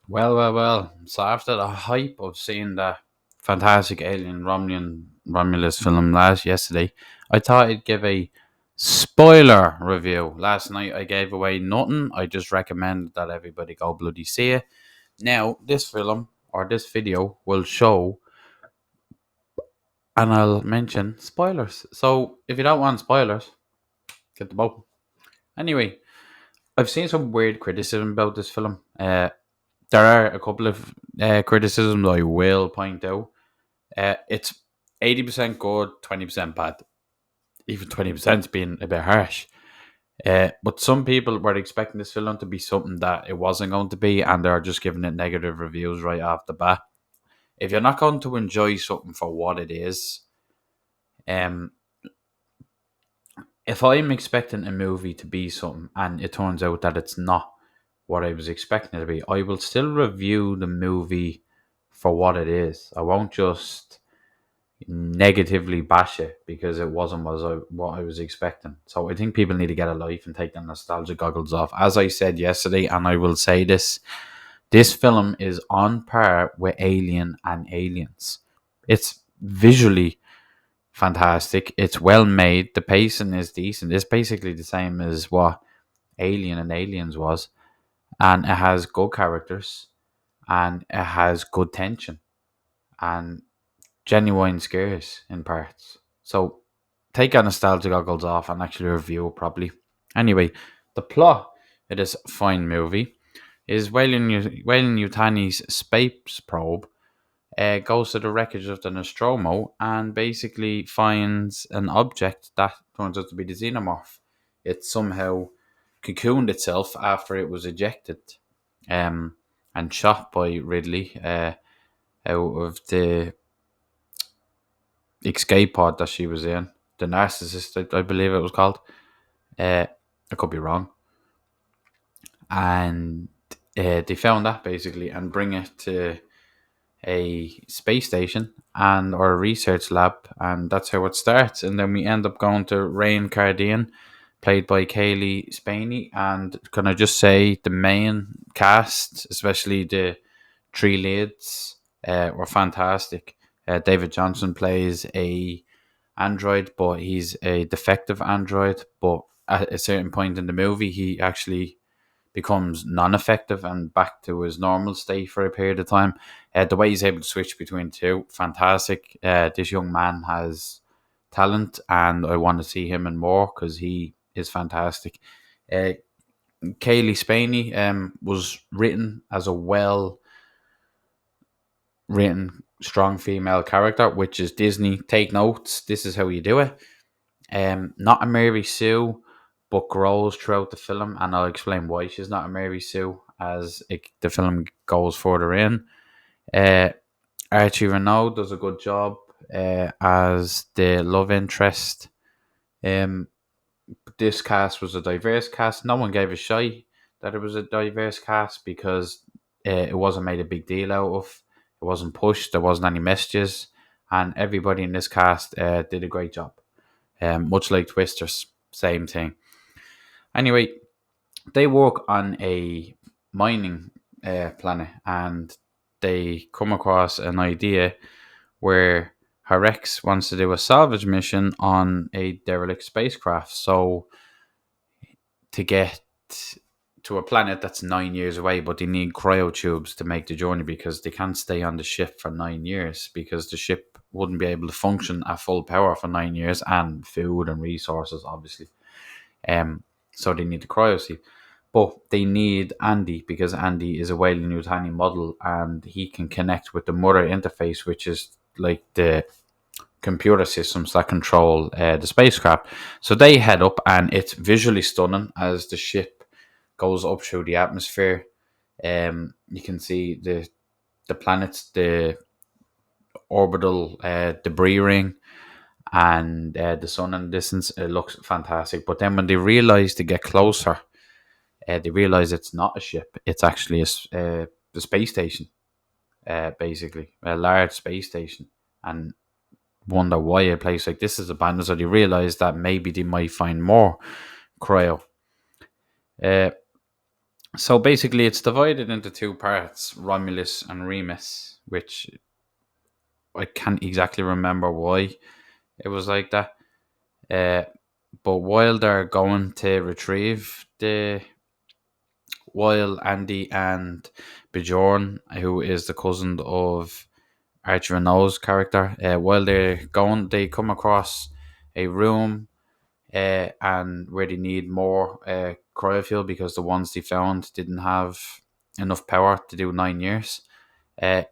Well. So after the hype of seeing the fantastic Alien Romulus film yesterday, I thought I'd give a spoiler review. Last night I gave away nothing. I just recommended that everybody go bloody see it. Now this film or this video will show, and I'll mention spoilers. So if you don't want spoilers, get the boat. Anyway, I've seen some weird criticism about this film. There are a couple of criticisms I will point out. It's 80% good, 20% bad. Even 20% being a bit harsh. But some people were expecting this film to be something that it wasn't going to be, and they're just giving it negative reviews right off the bat. If you're not going to enjoy something for what it is, um, if I'm expecting a movie to be something and it turns out that it's not what I was expecting it to be, I will still review the movie for what it is. I won't just negatively bash it because it wasn't what I was expecting. So I think people need to get a life and take the nostalgia goggles off. As I said yesterday, and I will say this film is on par with Alien and Aliens. It's visually fantastic. It's well made. The pacing is decent. It's basically the same as what Alien and Aliens was, and it has good characters and it has good tension and genuine scares in parts. So take your nostalgia goggles off and actually review it properly. Anyway, the plot of this fine movie is Wayland Yutani's space probe goes to the wreckage of the Nostromo and basically finds an object that turns out to be the xenomorph. It somehow cocooned itself after it was ejected and shot by Ridley out of the escape pod that she was in. The narcissist, I believe it was called. I could be wrong. And they found that basically and bring it to a space station and or a research lab, and that's how it starts. And then we end up going to Rain Cardian, played by Kaylee Spaney. And can I just say the main cast, especially the three leads, were fantastic. David Johnson plays a android, but he's a defective android. But at a certain point in the movie, he actually becomes non-effective and back to his normal state for a period of time. The way he's able to switch between two, fantastic. This young man has talent, and I want to see him in more because he is fantastic. Uh, Kaylee Spaney was written as a well written, strong female character, which is Disney. Take notes. This is how you do it. Not a Mary Sue, but grows throughout the film, and I'll explain why she's not a Mary Sue as the film goes further in. Uh, Archie Renaud does a good job as the love interest. Um, this cast was a diverse cast. No one gave a shy that it was a diverse cast because it wasn't made a big deal out of. It wasn't pushed. There wasn't any messages, and everybody in this cast did a great job. Much like Twisters, same thing. Anyway, they work on a mining planet, and they come across an idea where Harex wants to do a salvage mission on a derelict spacecraft. So to get to a planet that's 9 years away, but they need cryotubes to make the journey because they can't stay on the ship for 9 years because the ship wouldn't be able to function at full power for 9 years, and food and resources, obviously. So they need the cryo. But they need Andy because Andy is a Wayland Yutani model and he can connect with the mother interface, which is like the computer systems that control the spacecraft. So they head up, and it's visually stunning as the ship goes up through the atmosphere. You can see the planets, the orbital debris ring, and the sun in the distance. It looks fantastic. But then when they realize to get closer, they realize it's not a ship. It's actually the space station, basically a large space station, and wonder why a place like this is abandoned. So they realize that maybe they might find more cryo. Uh, So basically, it's divided into two parts: Romulus and Remus, which I can't exactly remember why it was like that. Uh, but while they're going to retrieve while Andy and Bjorn, who is the cousin of Archie Renault's character, while they're going, they come across a room and where they need more cryofuel because the ones they found didn't have enough power to do 9 years. Uh,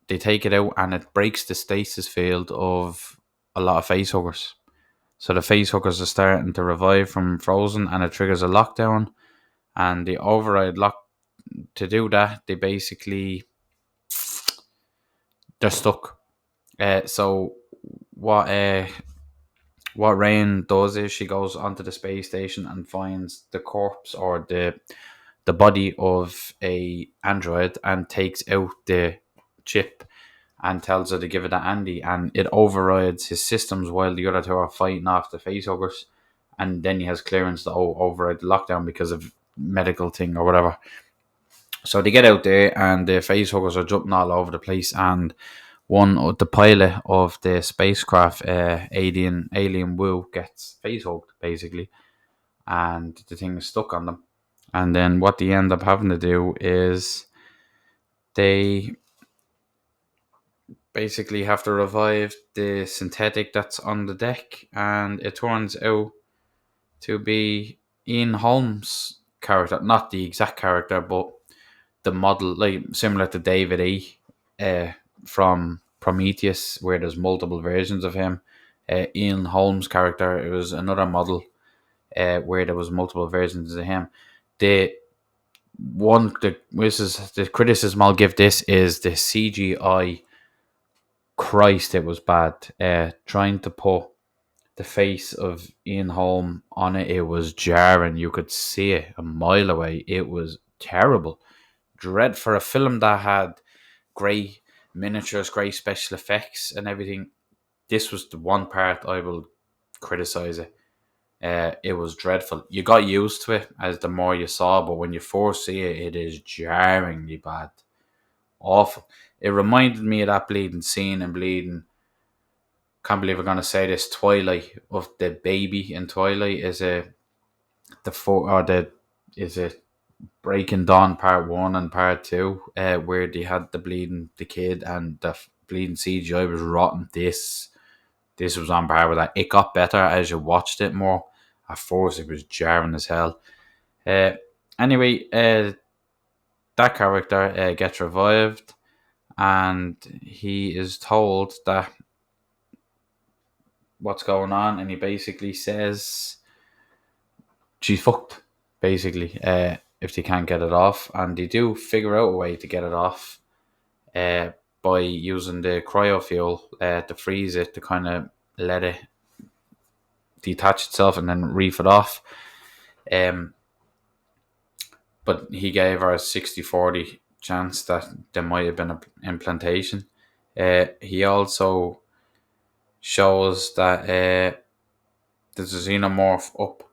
they take it out and it breaks the stasis field of a lot of facehuggers. So the facehuggers are starting to revive from frozen, and it triggers a lockdown. And the override lock to do that, they're stuck. So what what Rain does is she goes onto the space station and finds the corpse or the body of a android and takes out the chip and tells her to give it to Andy, and it overrides his systems while the other two are fighting off the facehuggers, and then he has clearance to override the lockdown because of medical thing or whatever. So they get out there and the facehuggers are jumping all over the place, and one of the pilot of the spacecraft, Alien Wu, gets facehugged basically, and the thing is stuck on them. And then what they end up having to do is they basically have to revive the synthetic that's on the deck, and it turns out to be Ian Holmes' character, not the exact character, but the model, like similar to David E. Uh, from Prometheus, where there's multiple versions of him. Ian Holmes' character, it was another model where there was multiple versions of him. The this is the criticism I'll give this is the CGI. Christ, it was bad. Trying to put the face of Ian Holm on it, it was jarring. You could see it a mile away. It was terrible. Dread for a film that had great miniatures, great special effects, and everything. This was the one part I will criticize it. It was dreadful. You got used to it as the more you saw, but when you first see it, it is jarringly bad, awful. It reminded me of that bleeding scene and bleeding. Can't believe I'm gonna say this. Twilight, of the baby in Twilight is a the four or the is it Breaking Dawn Part 1 and Part 2, where they had the kid and the bleeding CGI was rotten. This was on par with that. It got better as you watched it more. At first, it was jarring as hell. Uh, anyway, that character gets revived, and he is told that what's going on, and he basically says she's fucked. Basically, if they can't get it off, and they do figure out a way to get it off, uh, by using the cryofuel to freeze it to kind of let it detach itself and then reef it off. Um, but he gave her a 60-40 chance that there might have been an implantation. He also shows that there's a xenomorph up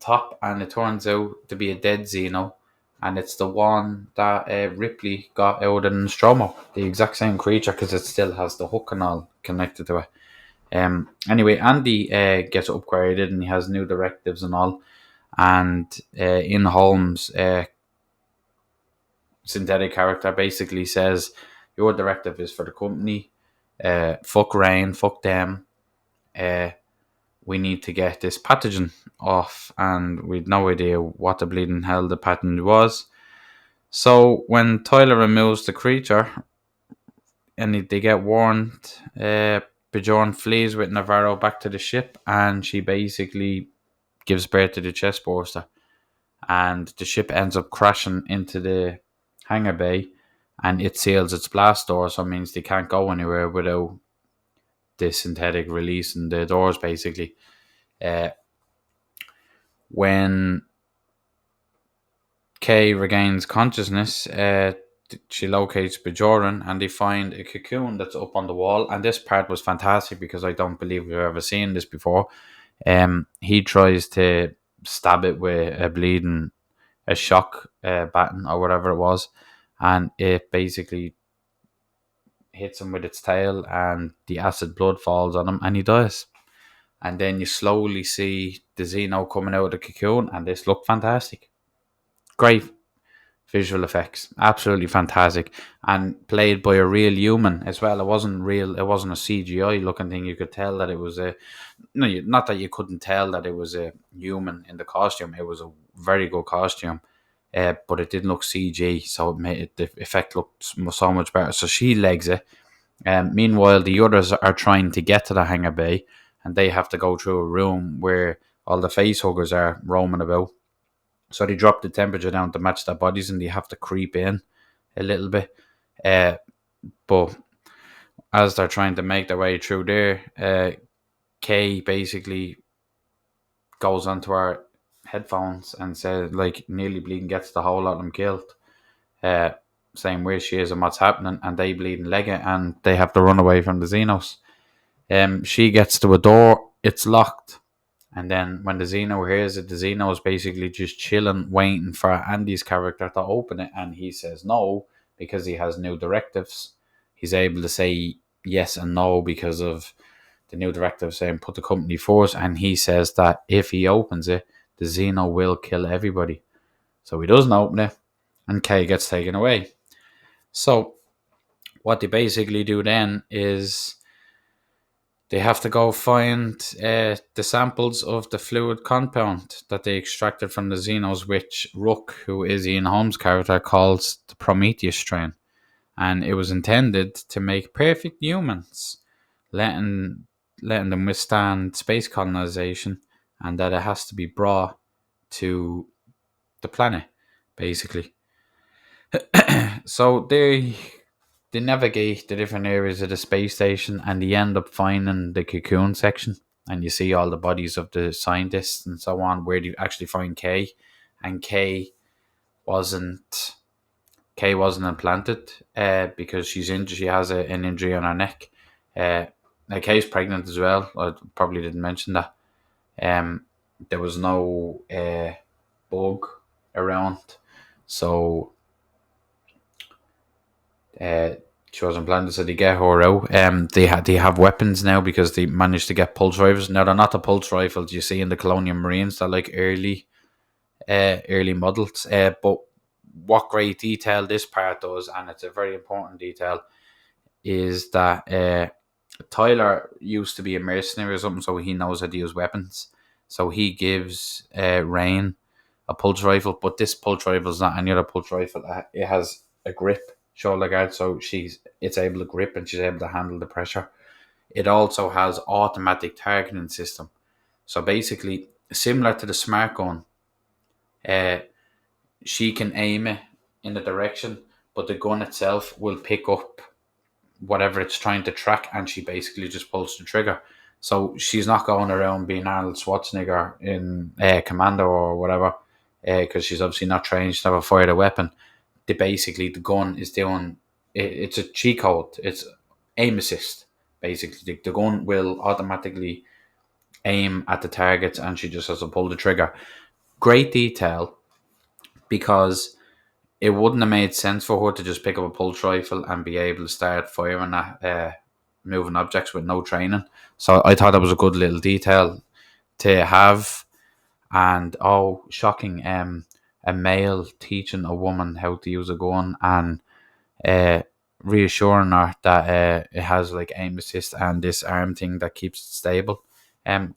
top, and it turns out to be a dead xeno, and it's the one that Ripley got out in Nostromo, the exact same creature, because it still has the hook and all connected to it. Anyway, Andy gets upgraded and he has new directives and all, and in Holmes' synthetic character basically says, your directive is for the company, fuck Rain, fuck them, uh, we need to get this pathogen off, and we'd no idea what the bleeding hell the pathogen was. So when Tyler removes the creature and they get warned, Bjorn flees with Navarro back to the ship, and she basically gives birth to the chest burster, and the ship ends up crashing into the hangar bay, and it seals its blast door, so it means they can't go anywhere without the synthetic releasing the doors basically. Uh, when Kay regains consciousness, she locates Bajoran and they find a cocoon that's up on the wall. And this part was fantastic because I don't believe we've ever seen this before. He tries to stab it with a bleeding a shock baton or whatever it was, and it basically hits him with its tail, and the acid blood falls on him, and he dies. And then you slowly see the Xeno coming out of the cocoon, and this looked fantastic. Great visual effects, absolutely fantastic, and played by a real human as well. It wasn't real. It wasn't a CGI looking thing. You could tell that it was a no, not that you couldn't tell that it was a human in the costume. It was a very good costume, but it didn't look CG, so it made the effect look so much better. So she legs it. Meanwhile, the others are trying to get to the hangar bay, and they have to go through a room where all the face huggers are roaming about. So they drop the temperature down to match their bodies, and they have to creep in a little bit. But as they're trying to make their way through there, Kay basically goes onto our headphones and says, like, nearly bleeding, gets the whole lot of them killed. Uh, Saying where she is and what's happening, and they bleed and leg it, and they have to run away from the Xenos. She gets to a door, it's locked, and then when the Xeno hears it, the Xeno is basically just chilling, waiting for Andy's character to open it, and he says no because he has new directives. He's able to say yes and no because of the new directive saying put the company first, and he says that if he opens it, the Xeno will kill everybody. So he doesn't open it, and Kay gets taken away. So what they basically do then is they have to go find the samples of the fluid compound that they extracted from the Xenos, which Rook, who is Ian Holmes' character, calls the Prometheus strain. And it was intended to make perfect humans, letting them withstand space colonization, and that it has to be brought to the planet, basically. So they navigate the different areas of the space station, and they end up finding the cocoon section, and you see all the bodies of the scientists and so on, where you actually find Kay, and wasn't wasn't implanted because she's injured. She has an injury on her neck. Kay's pregnant as well. I probably didn't mention that. There was no bug around, so uh, she was implanted. So they get her out. They have weapons now because they managed to get pulse rifles. Now they're not the pulse rifles you see in the Colonial Marines. They're like early models. But what great detail this part does, and it's a very important detail, is that Tyler used to be a mercenary or something, so he knows how to use weapons. So he gives Rain a pulse rifle, but this pulse rifle is not any other pulse rifle. It has a grip, shoulder guard, so it's able to grip and she's able to handle the pressure. It also has automatic targeting system. So basically, similar to the smart gun, uh, she can aim it in a direction, but the gun itself will pick up whatever it's trying to track, and she basically just pulls the trigger. So she's not going around being Arnold Schwarzenegger in Commando or whatever, because she's obviously not trained. She's never fired a weapon. The gun is doing it's a cheat code. It's aim assist. Basically, the gun will automatically aim at the targets, and she just has to pull the trigger. Great detail, because it wouldn't have made sense for her to just pick up a pulse rifle and be able to start firing at moving objects with no training. So I thought that was a good little detail to have. And oh, shocking! A male teaching a woman how to use a gun, and uh, reassuring her that it has like aim assist and this arm thing that keeps it stable.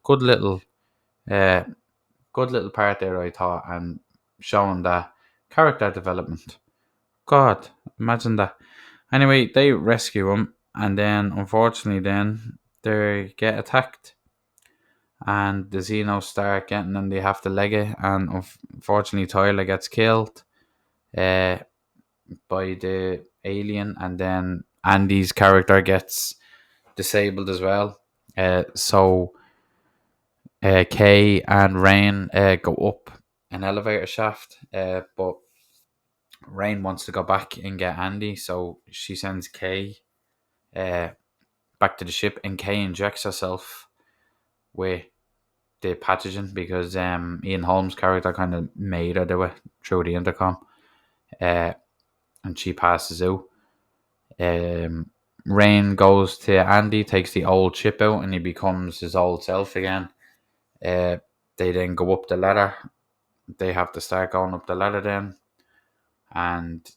Good little uh, good little part there, I thought, and showing that character development. God, imagine that. Anyway, they rescue him, and then unfortunately, then they get attacked, and the Xenos start getting them. They have to leg it, and unfortunately, Tyler gets killed uh, by the alien, and then Andy's character gets disabled as well. So Kay and Rain go up an elevator shaft, but Rain wants to go back and get Andy, so she sends Kay uh, back to the ship, and Kay injects herself with the pathogen because Ian Holmes' character kind of made her do it through the intercom, uh, and she passes out. Um, Rain goes to Andy, takes the old chip out, and he becomes his old self again. Uh, they then go up the ladder. They have to start going up the ladder then, and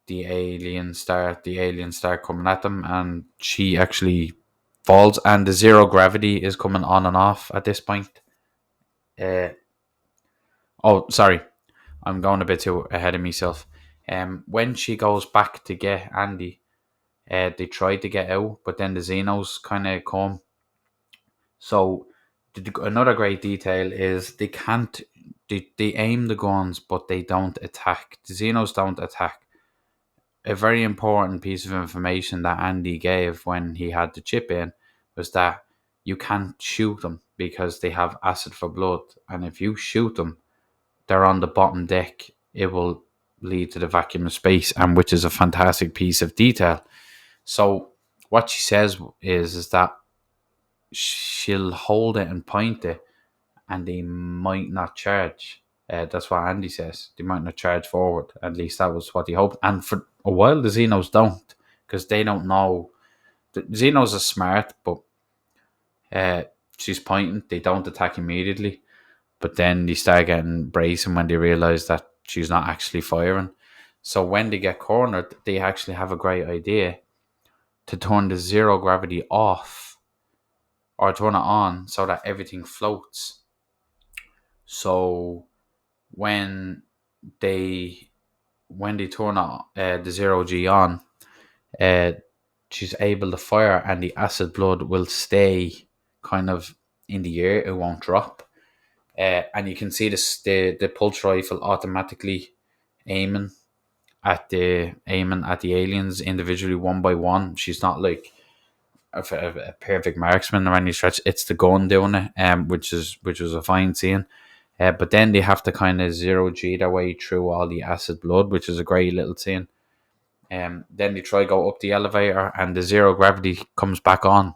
the aliens start coming at them, and she actually falls, and the zero gravity is coming on and off at this point. Uh, oh, sorry, I'm going a bit too ahead of myself. When she goes back to get Andy, they try to get out, but then the Xenos kind of come. So another great detail is they can't. They aim the guns, but they don't attack. The Xenos don't attack. A very important piece of information that Andy gave when he had the chip in was that you can't shoot them because they have acid for blood, and if you shoot them, they're on the bottom deck. It will lead to the vacuum of space, and which is a fantastic piece of detail. So what she says is that she'll hold it and point it, and they might not charge. That's what Andy says. They might not charge forward. At least that was what he hoped. And for a while, the Xenos don't, because they don't know. The Xenos are smart, but uh, she's pointing. They don't attack immediately, but then they start getting bracing when they realize that she's not actually firing. So when they get cornered, they actually have a great idea to turn the zero gravity off or turn it on so that everything floats. So when they turn the zero G on, uh, she's able to fire, and the acid blood will stay kind of in the air. It won't drop. And you can see the pulse rifle automatically aiming at the aliens individually one by one. She's not like a perfect marksman or any stretch. It's the gun doing it, which was a fine scene. But then they have to kind of zero G their way through all the acid blood, which is a great little scene. Then they try go up the elevator, and the zero gravity comes back on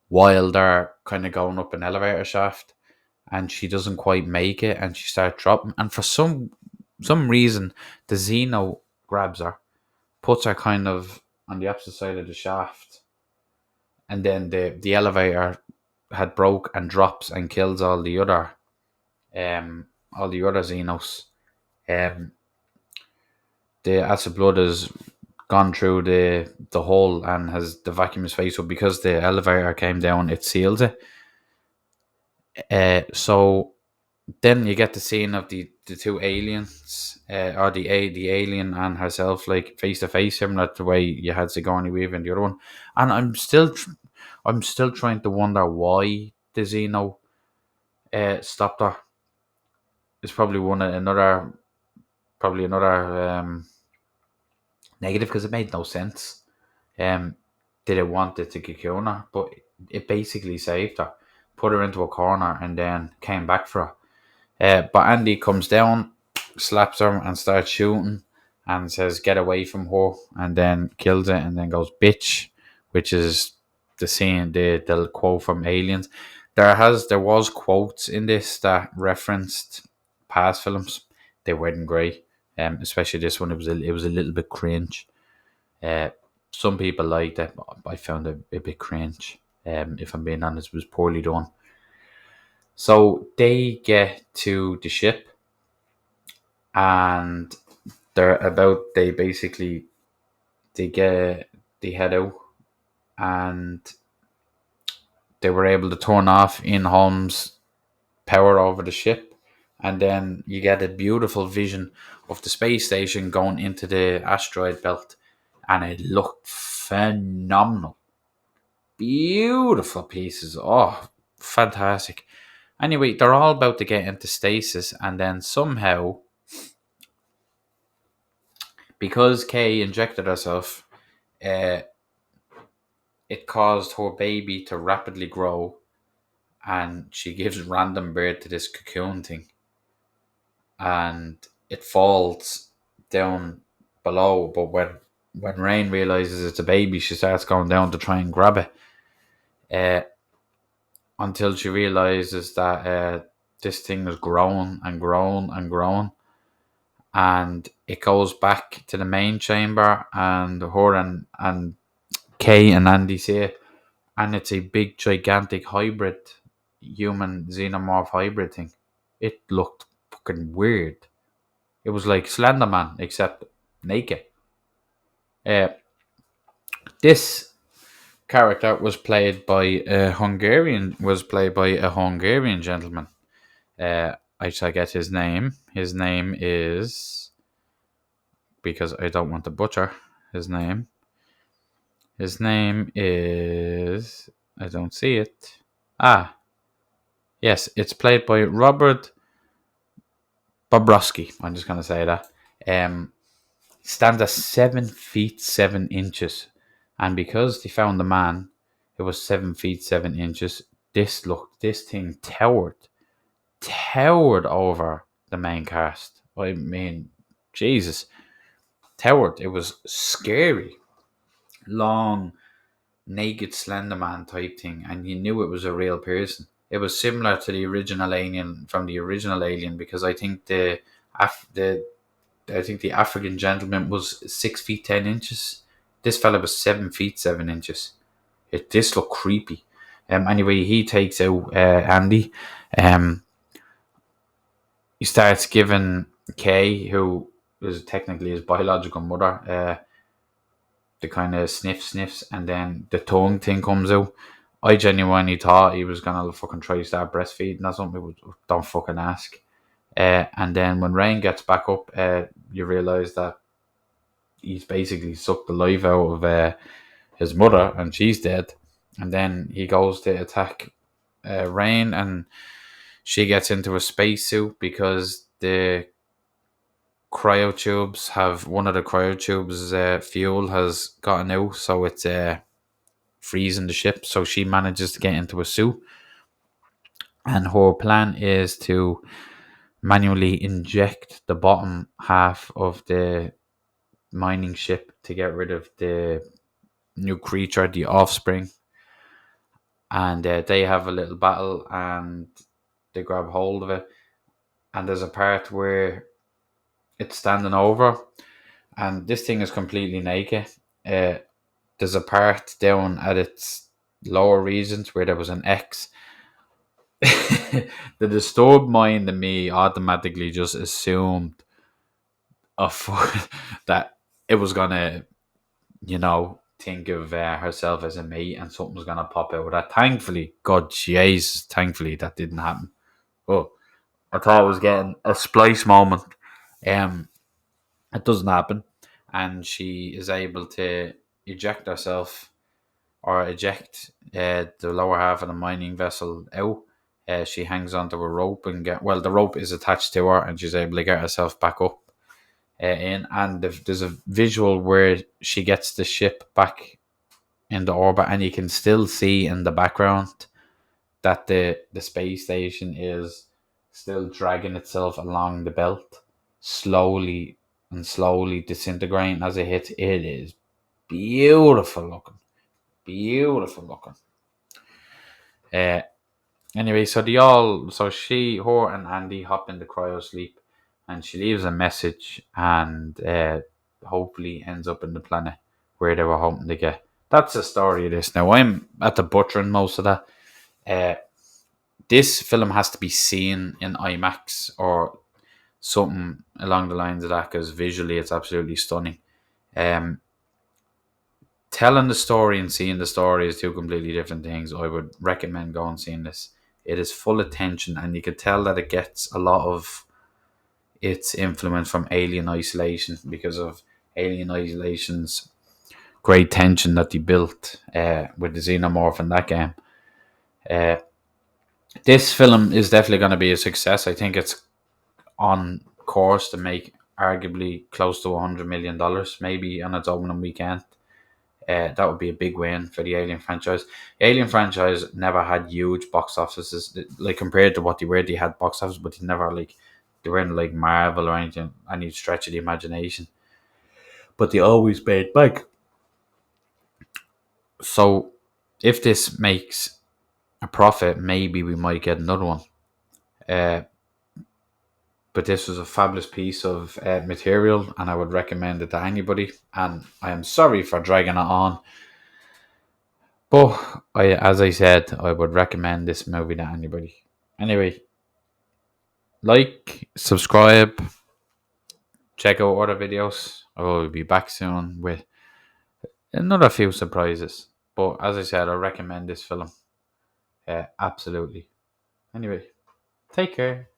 while they're kind of going up an elevator shaft, and she doesn't quite make it, and she starts dropping. And for some reason, the Xeno grabs her, puts her kind of on the opposite side of the shaft, and then the elevator had broke and drops and kills all the other Xenos. Um, the acid blood has gone through the hole and has the vacuum space. So because the elevator came down, it seals it. So then you get the scene of the two aliens, or the alien and herself, like face to face, similar to the way you had Sigourney Weaver in the other one. And I'm still trying to wonder why the Xeno stopped her. It's probably another negative, because it made no sense. Um, did it want it to cocoon her? But it basically saved her, put her into a corner, and then came back for her. But Andy comes down, slaps her, and starts shooting, and says, "Get away from her," and then kills it, and then goes, "Bitch," which is the scene, the quote from Aliens. There was quotes in this that referenced past films. They weren't great, especially this one. It was a little bit cringe. Uh, some people liked it, but I found it a bit cringe. If I'm being honest, it was poorly done. So they get to the ship, and they basically they head out, and they were able to turn off in Holmes' power over the ship, and then you get a beautiful vision of the space station going into the asteroid belt, and it looked phenomenal. Beautiful pieces. Oh, fantastic. Anyway, they're all about to get into stasis, and then somehow, because Kay injected herself, uh, it caused her baby to rapidly grow, and she gives random birth to this cocoon thing, and it falls down below. But when Rain realizes it's a baby, she starts going down to try and grab it. Uh, until she realizes that this thing is growing and growing and growing, and it goes back to the main chamber, and her and Kay and Andy see it, and it's a big gigantic hybrid human xenomorph hybrid thing. It looked fucking weird. It was like Slenderman except naked. Uh, this character was played by a Hungarian gentleman. I shall get his name. His name is, because I don't want to butcher his name. His name is, I don't see it. Ah, yes, it's played by Robert Bobrovsky. I'm just gonna say that. Stands at 7 feet 7 inches, and because they found the man, it was 7 feet 7 inches. This thing towered over the main cast. I mean, Jesus, towered. It was scary, long, naked Slender Man type thing, and you knew it was a real person. It was similar to the original Alien from the original Alien, because I think the African gentleman was 6 feet 10 inches. This fella was 7 feet 7 inches. This looked creepy. Anyway, he takes out Andy. Um, he starts giving Kay, who is technically his biological mother, the kind of sniffs, and then the tongue thing comes out. I genuinely thought he was gonna fucking try to start breastfeeding or something. Don't fucking ask. And then when Rain gets back up, you realise that he's basically sucked the life out of his mother, and she's dead. And then he goes to attack Rain, and she gets into a spacesuit because the cryotubes have one of the cryotubes fuel has gotten out, so it's freezing the ship. So she manages to get into a suit, and her plan is to manually inject the bottom half of the mining ship to get rid of the new creature, the offspring. And they have a little battle, and they grab hold of it. And there's a part where it's standing over, and this thing is completely naked. Uh, there's a part down at its lower regions where there was an X. The disturbed mind in me automatically just assumed that it was gonna, think of herself as a mate, and something's gonna pop out of that. Thankfully, God, Jesus, thankfully that didn't happen. Oh, I thought I was getting a splice moment. Um, it doesn't happen, and she is able to eject herself, or eject the lower half of the mining vessel out. She hangs onto a rope and the rope is attached to her, and she's able to get herself back up in. And there's a visual where she gets the ship back in the orbit, and you can still see in the background that the space station is still dragging itself along the belt, slowly and slowly disintegrating as it hits. It is beautiful looking, beautiful looking. Uh, anyway, so her and Andy hop into cryo sleep, and she leaves a message, and hopefully ends up in the planet where they were hoping to get. That's the story of this. Now I'm at the butchering most of that. Uh, this film has to be seen in IMAX or something along the lines of that, because visually it's absolutely stunning. Um, Telling the story and seeing the story is two completely different things. I would recommend going and seeing this. It is full of tension, and you could tell that it gets a lot of its influence from Alien Isolation, because of Alien Isolation's great tension that they built with the xenomorph in that game. Uh, this film is definitely going to be a success. I think it's on course to make arguably close to $100 million, maybe on its opening weekend. That would be a big win for the Alien franchise. The Alien franchise never had huge box offices, like compared to what they were. They had box office, but they weren't like Marvel or anything, any stretch of the imagination. But they always paid back. So, if this makes a profit, maybe we might get another one. Uh, but this was a fabulous piece of material, and I would recommend it to anybody. And I am sorry for dragging it on, but as I said, I would recommend this movie to anybody. Anyway, like, subscribe, check out other videos. I will be back soon with another few surprises. But as I said, I recommend this film. Absolutely. Anyway, take care.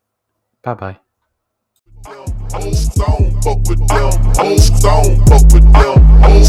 Bye bye. Old zone, fuck with them. Old zone, fuck with them. Old